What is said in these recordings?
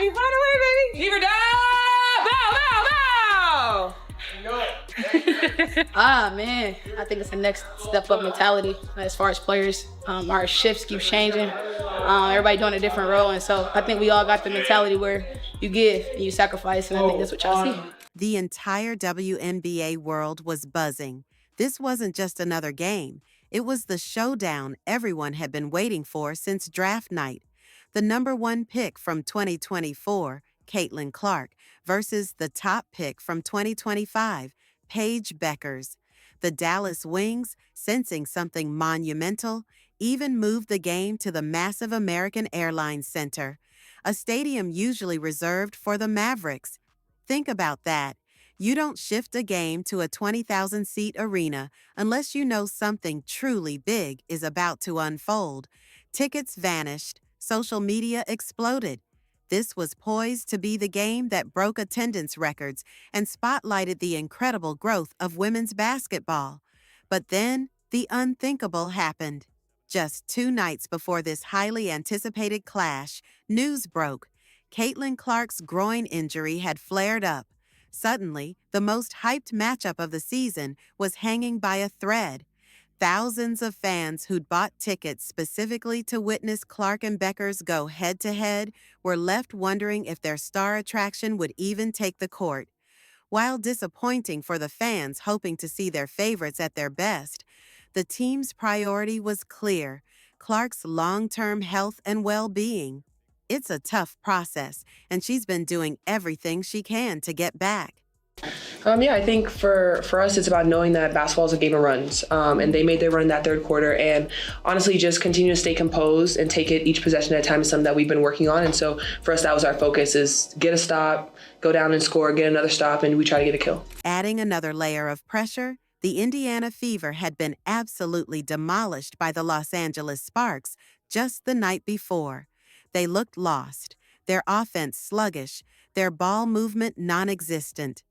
She find a way, baby. Fever down. Bow, bow, bow. Man, I think it's the next step up mentality as far as players. Our shifts keep changing. Everybody doing a different role, and so I think we all got the mentality where you give and you sacrifice, and I think that's what y'all see. The entire WNBA world was buzzing. This wasn't just another game. It was the showdown everyone had been waiting for since draft night. The #1 pick from 2024, Caitlin Clark, versus the top pick from 2025, Paige Beckers. The Dallas Wings, sensing something monumental, even moved the game to the massive American Airlines Center, a stadium usually reserved for the Mavericks. Think about that. You don't shift a game to a 20,000-seat arena unless you know something truly big is about to unfold. Tickets vanished. Social media exploded. This was poised to be the game that broke attendance records and spotlighted the incredible growth of women's basketball. But then, the unthinkable happened. Just 2 nights before this highly anticipated clash, news broke. Caitlin Clark's groin injury had flared up. Suddenly, the most hyped matchup of the season was hanging by a thread. Thousands of fans who'd bought tickets specifically to witness Clark and Beckers go head-to-head were left wondering if their star attraction would even take the court. While disappointing for the fans hoping to see their favorites at their best, the team's priority was clear: Clark's long-term health and well-being. It's a tough process, and she's been doing everything she can to get back. I think for us, it's about knowing that basketball is a game of runs, and they made their run in that third quarter, and honestly, just continue to stay composed and take it each possession at a time is something that we've been working on, and so for us, that was our focus, is get a stop, go down and score, get another stop, and we try to get a kill. Adding another layer of pressure, the Indiana Fever had been absolutely demolished by the Los Angeles Sparks just the night before. They looked lost, their offense sluggish, their ball movement non-existent.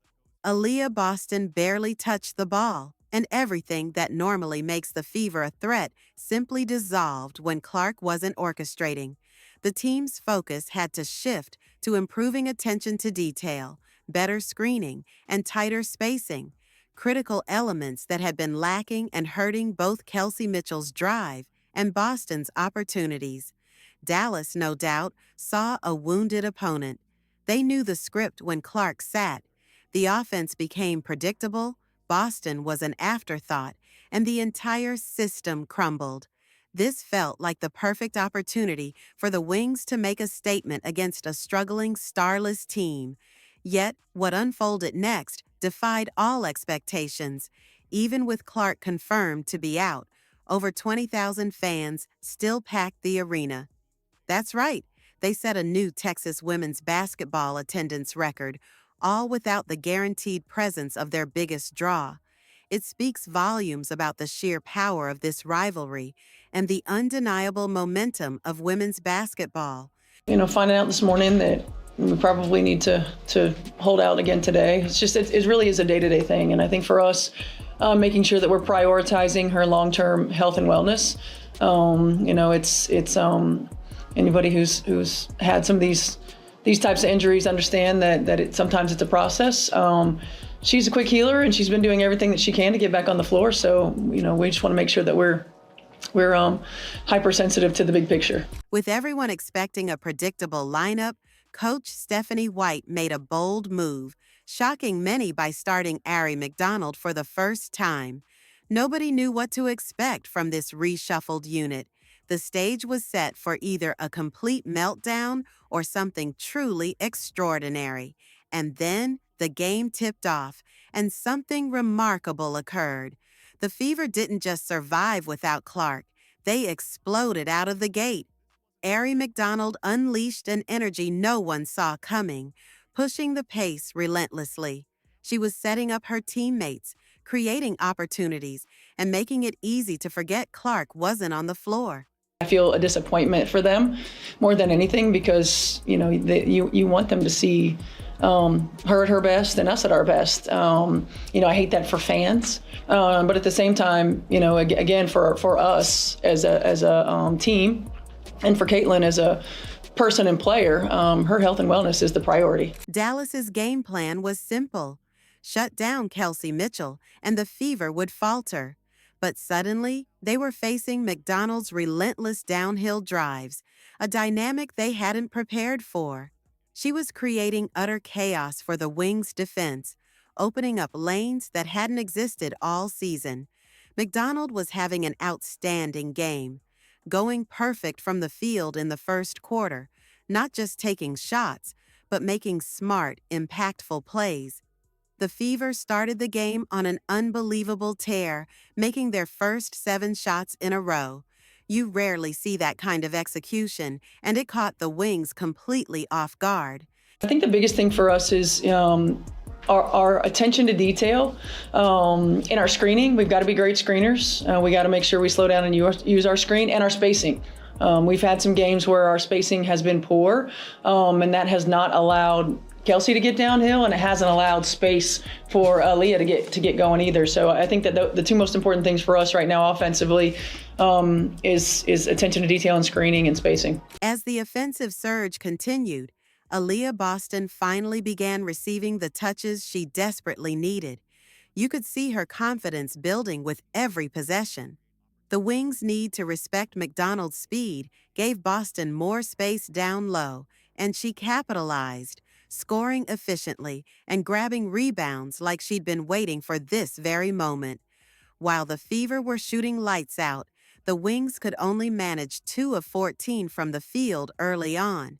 Aliyah Boston barely touched the ball, and everything that normally makes the Fever a threat simply dissolved when Clark wasn't orchestrating. The team's focus had to shift to improving attention to detail, better screening, and tighter spacing, critical elements that had been lacking and hurting both Kelsey Mitchell's drive and Boston's opportunities. Dallas, no doubt, saw a wounded opponent. They knew the script when Clark sat. The offense became predictable, Boston was an afterthought, and the entire system crumbled. This felt like the perfect opportunity for the Wings to make a statement against a struggling, starless team. Yet, what unfolded next defied all expectations. Even with Clark confirmed to be out, over 20,000 fans still packed the arena. That's right, they set a new Texas women's basketball attendance record, all without the guaranteed presence of their biggest draw. It speaks volumes about the sheer power of this rivalry and the undeniable momentum of women's basketball. Finding out this morning that we probably need to hold out again today, it really is a day-to-day thing. And I think for us, making sure that we're prioritizing her long-term health and wellness. Anybody who's had some of these types of injuries understand that sometimes it's a process. She's a quick healer, and she's been doing everything that she can to get back on the floor. So, we just want to make sure that we're hypersensitive to the big picture. With everyone expecting a predictable lineup, Coach Stephanie White made a bold move, shocking many by starting Ari McDonald for the first time. Nobody knew what to expect from this reshuffled unit. The stage was set for either a complete meltdown or something truly extraordinary. And then the game tipped off, and something remarkable occurred. The Fever didn't just survive without Clark. They exploded out of the gate. Ari McDonald unleashed an energy no one saw coming, pushing the pace relentlessly. She was setting up her teammates, creating opportunities, and making it easy to forget Clark wasn't on the floor. I feel a disappointment for them more than anything because, you want them to see her at her best and us at our best. I hate that for fans, but at the same time, again, for us as a team and for Caitlin as a person and player, her health and wellness is the priority. Dallas's game plan was simple. Shut down Kelsey Mitchell, and the Fever would falter. But suddenly, they were facing McDonald's relentless downhill drives, a dynamic they hadn't prepared for. She was creating utter chaos for the Wings' defense, opening up lanes that hadn't existed all season. McDonald was having an outstanding game, going perfect from the field in the first quarter, not just taking shots, but making smart, impactful plays. The Fever started the game on an unbelievable tear, making their first 7 shots in a row. You rarely see that kind of execution, and it caught the Wings completely off guard. I think the biggest thing for us is our attention to detail in our screening. We've got to be great screeners. We got to make sure we slow down and use our screen and our spacing. We've had some games where our spacing has been poor, and that has not allowed Kelsey to get downhill, and it hasn't allowed space for Aliyah to get going either. So I think that the 2 most important things for us right now offensively is attention to detail and screening and spacing. As the offensive surge continued, Aliyah Boston finally began receiving the touches she desperately needed. You could see her confidence building with every possession. The Wings' need to respect McDonald's speed gave Boston more space down low, and she capitalized, scoring efficiently and grabbing rebounds like she'd been waiting for this very moment. While the Fever were shooting lights out, the Wings could only manage 2 of 14 from the field early on.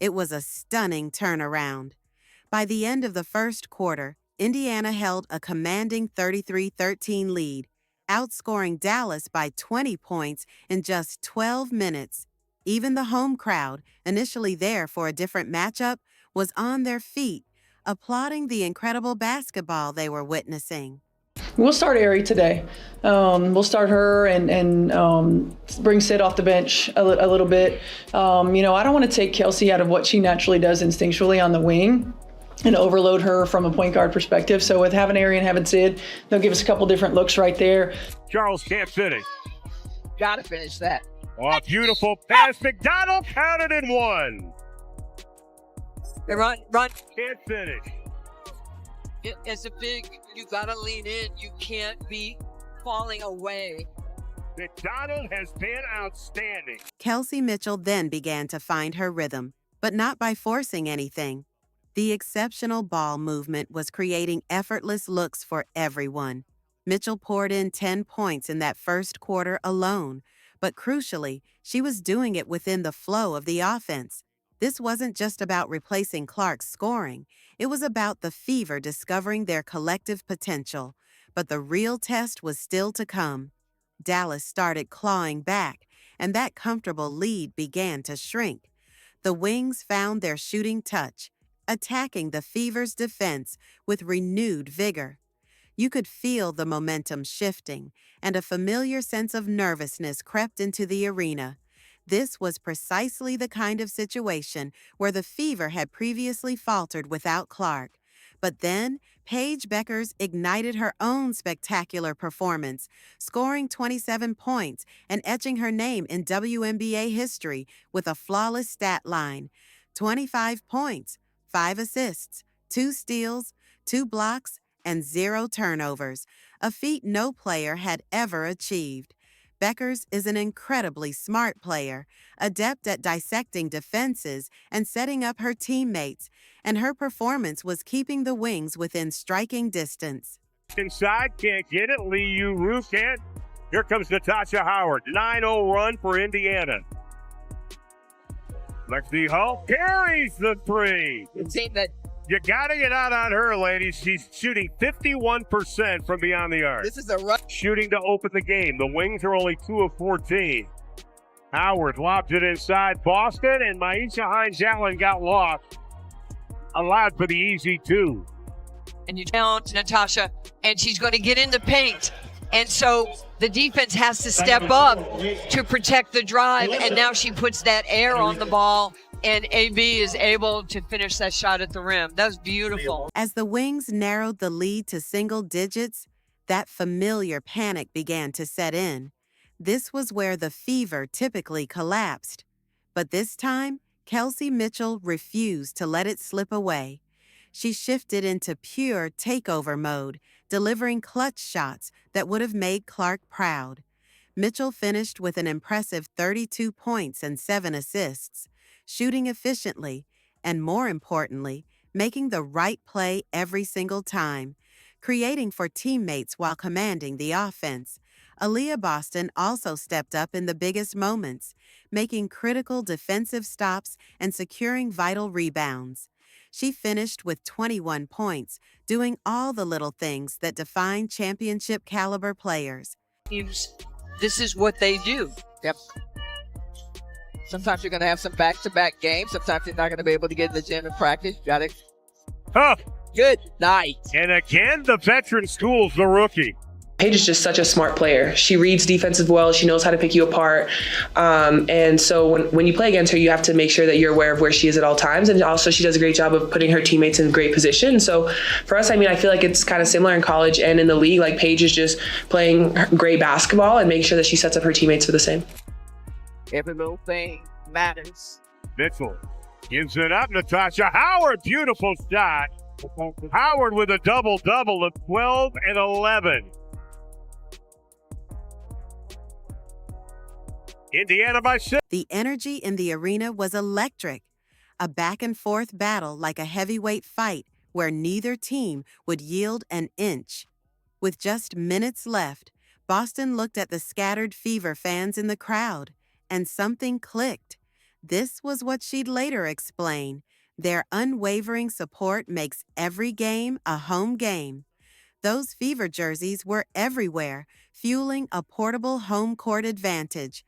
It was a stunning turnaround. By the end of the first quarter, Indiana held a commanding 33-13 lead, outscoring Dallas by 20 points in just 12 minutes. Even the home crowd, initially there for a different matchup, was on their feet, applauding the incredible basketball they were witnessing. We'll start Ari today. We'll start her and bring Sid off the bench a little bit. I don't want to take Kelsey out of what she naturally does instinctually on the wing and overload her from a point guard perspective. So with having Ari and having Sid, they'll give us a couple different looks right there. Charles can't finish. Gotta finish that. Oh, beautiful pass. McDonald counted in 1. Run. Can't finish. As a big, you gotta lean in. You can't be falling away. McDonald has been outstanding. Kelsey Mitchell then began to find her rhythm, but not by forcing anything. The exceptional ball movement was creating effortless looks for everyone. Mitchell poured in 10 points in that first quarter alone, but crucially, she was doing it within the flow of the offense. This wasn't just about replacing Clark's scoring. It was about the Fever discovering their collective potential. But the real test was still to come. Dallas started clawing back, and that comfortable lead began to shrink. The Wings found their shooting touch, attacking the Fever's defense with renewed vigor. You could feel the momentum shifting, and a familiar sense of nervousness crept into the arena. This was precisely the kind of situation where the Fever had previously faltered without Clark. But then, Paige Bueckers ignited her own spectacular performance, scoring 27 points and etching her name in WNBA history with a flawless stat line: 25 points, 5 assists, 2 steals, 2 blocks, and 0 turnovers, a feat no player had ever achieved. Bueckers is an incredibly smart player, adept at dissecting defenses and setting up her teammates, and her performance was keeping the Wings within striking distance. Inside, can't get it. Lee Yu-Ru can't. Here comes Natasha Howard. 9-0 run for Indiana. Lexi Hull carries the 3. You got to get out on her, ladies. She's shooting 51% from beyond the arc. This is a run. Shooting to open the game. The Wings are only 2 of 14. Howard lobs it inside Boston, and Maisha Hines-Allen got lost. Allowed for the easy 2. And you down to Natasha, and she's going to get in the paint. And so the defense has to step up to protect the drive, and now she puts that air on the ball, and AB is able to finish that shot at the rim. That was beautiful. As the Wings narrowed the lead to single digits, that familiar panic began to set in. This was where the Fever typically collapsed. But this time, Kelsey Mitchell refused to let it slip away. She shifted into pure takeover mode, delivering clutch shots that would have made Clark proud. Mitchell finished with an impressive 32 points and 7 assists, shooting efficiently, and more importantly, making the right play every single time, creating for teammates while commanding the offense. Aliyah Boston also stepped up in the biggest moments, making critical defensive stops and securing vital rebounds. She finished with 21 points, doing all the little things that define championship-caliber players. This is what they do. Yep. Sometimes you're going to have some back-to-back games. Sometimes you're not going to be able to get in the gym and practice. Got it. Huh. Good night. And again, the veteran schools the rookie. Paige is just such a smart player. She reads defensive well. She knows how to pick you apart. And so when you play against her, you have to make sure that you're aware of where she is at all times. And also she does a great job of putting her teammates in great position. So for us, I mean, I feel like it's kind of similar in college and in the league. Like Paige is just playing great basketball and making sure that she sets up her teammates for the same. Every little thing matters. Mitchell gives it up. Natasha Howard, beautiful shot. Howard with a double-double of 12 and 11. Indiana by 6. The energy in the arena was electric, a back-and-forth battle like a heavyweight fight where neither team would yield an inch. With just minutes left, Boston looked at the scattered Fever fans in the crowd, and something clicked. This was what she'd later explain. Their unwavering support makes every game a home game. Those Fever jerseys were everywhere, fueling a portable home court advantage.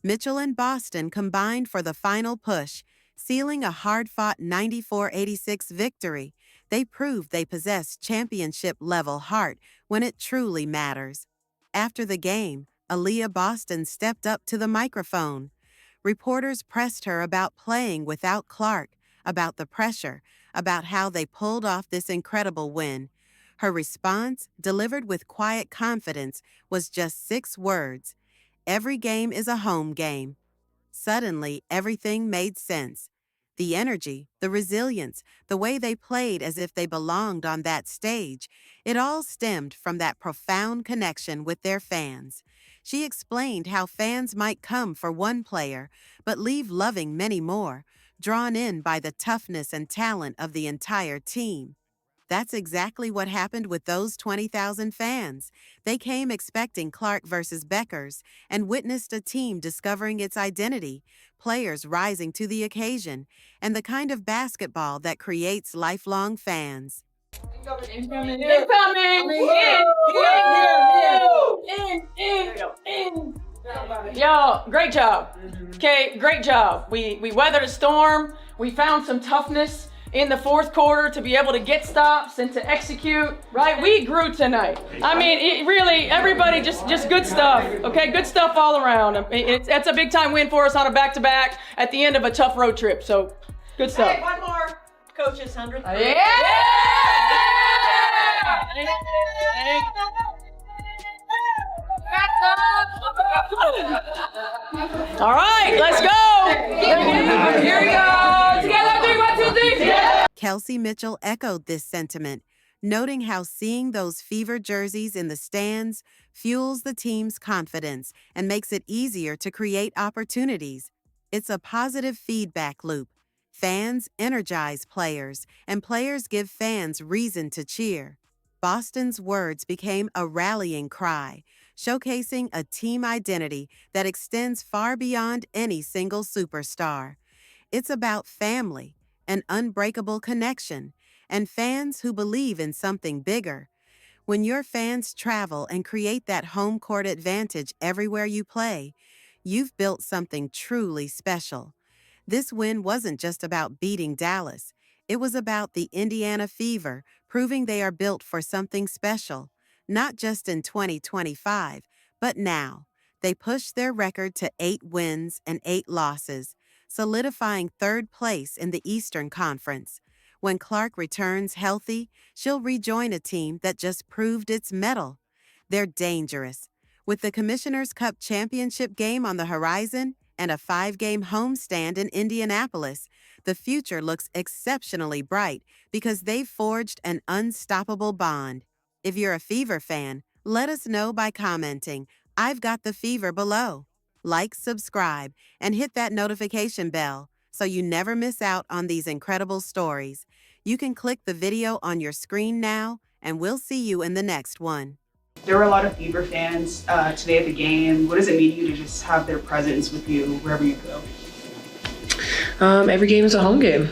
Mitchell and Boston combined for the final push, sealing a hard-fought 94-86 victory. They proved they possess championship-level heart when it truly matters. After the game, Aliyah Boston stepped up to the microphone. Reporters pressed her about playing without Clark, about the pressure, about how they pulled off this incredible win. Her response, delivered with quiet confidence, was just 6 words. Every game is a home game. Suddenly, everything made sense. The energy, the resilience, the way they played as if they belonged on that stage, it all stemmed from that profound connection with their fans. She explained how fans might come for one player, but leave loving many more, drawn in by the toughness and talent of the entire team. That's exactly what happened with those 20,000 fans. They came expecting Clark versus Beckers and witnessed a team discovering its identity, players rising to the occasion, and the kind of basketball that creates lifelong fans. Incoming! In! Yo, great job. Okay, great job. We weathered a storm. We found some toughness in the fourth quarter to be able to get stops and to execute, right? We grew tonight. I mean, it really, everybody just good stuff, okay? Good stuff all around. That's a big time win for us on a back-to-back at the end of a tough road trip, so good stuff. Hey, one more. Coach's 100th. Yeah! All right, let's go. Here we go! Together, 3, 1, 2, 3. Yeah. Kelsey Mitchell echoed this sentiment, noting how seeing those Fever jerseys in the stands fuels the team's confidence and makes it easier to create opportunities. It's a positive feedback loop. Fans energize players, and players give fans reason to cheer. Boston's words became a rallying cry, showcasing a team identity that extends far beyond any single superstar. It's about family, an unbreakable connection, and fans who believe in something bigger. When your fans travel and create that home court advantage everywhere you play, you've built something truly special. This win wasn't just about beating Dallas. It was about the Indiana Fever, proving they are built for something special, not just in 2025, but now. They pushed their record to 8 wins and 8 losses, solidifying 3rd place in the Eastern Conference. When Clark returns healthy, she'll rejoin a team that just proved its mettle. They're dangerous. With the Commissioner's Cup championship game on the horizon and a 5-game homestand in Indianapolis. The future looks exceptionally bright because they've forged an unstoppable bond. If you're a Fever fan, let us know by commenting, "I've got the fever" below. Like, subscribe, and hit that notification bell so you never miss out on these incredible stories. You can click the video on your screen now, and we'll see you in the next one. There were a lot of Fever fans today at the game. What does it mean to you to just have their presence with you wherever you go? Every game is a home game.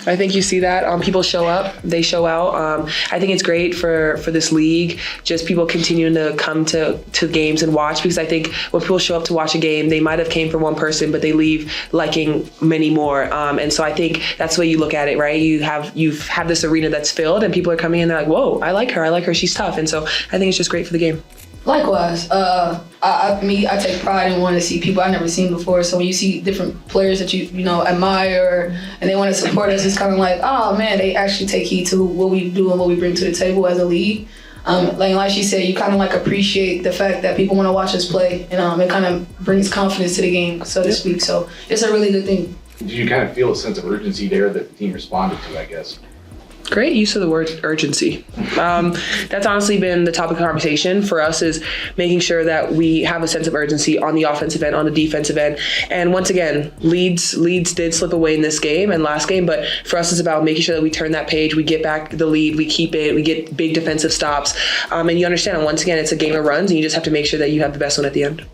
I think you see that. People show up, they show out. I think it's great for this league, just people continuing to come to games and watch, because I think when people show up to watch a game, they might have came for one person, but they leave liking many more. And so I think that's the way you look at it, right? You've had this arena that's filled and people are coming in, they're like, whoa, I like her, she's tough. And so I think it's just great for the game. Likewise, I take pride in wanting to see people I've never seen before. So when you see different players that you admire and they want to support us, it's kind of like, oh man, they actually take heed to what we do and what we bring to the table as a league. Like she said, you kind of appreciate the fact that people want to watch us play, and it kind of brings confidence to the game, so to speak. So it's a really good thing. Did you kind of feel a sense of urgency there that the team responded to, I guess? Great use of the word urgency. That's honestly been the topic of conversation for us, is making sure that we have a sense of urgency on the offensive end, on the defensive end. And once again, leads did slip away in this game and last game, but for us it's about making sure that we turn that page, we get back the lead, we keep it, we get big defensive stops. And you understand, once again, it's a game of runs and you just have to make sure that you have the best one at the end.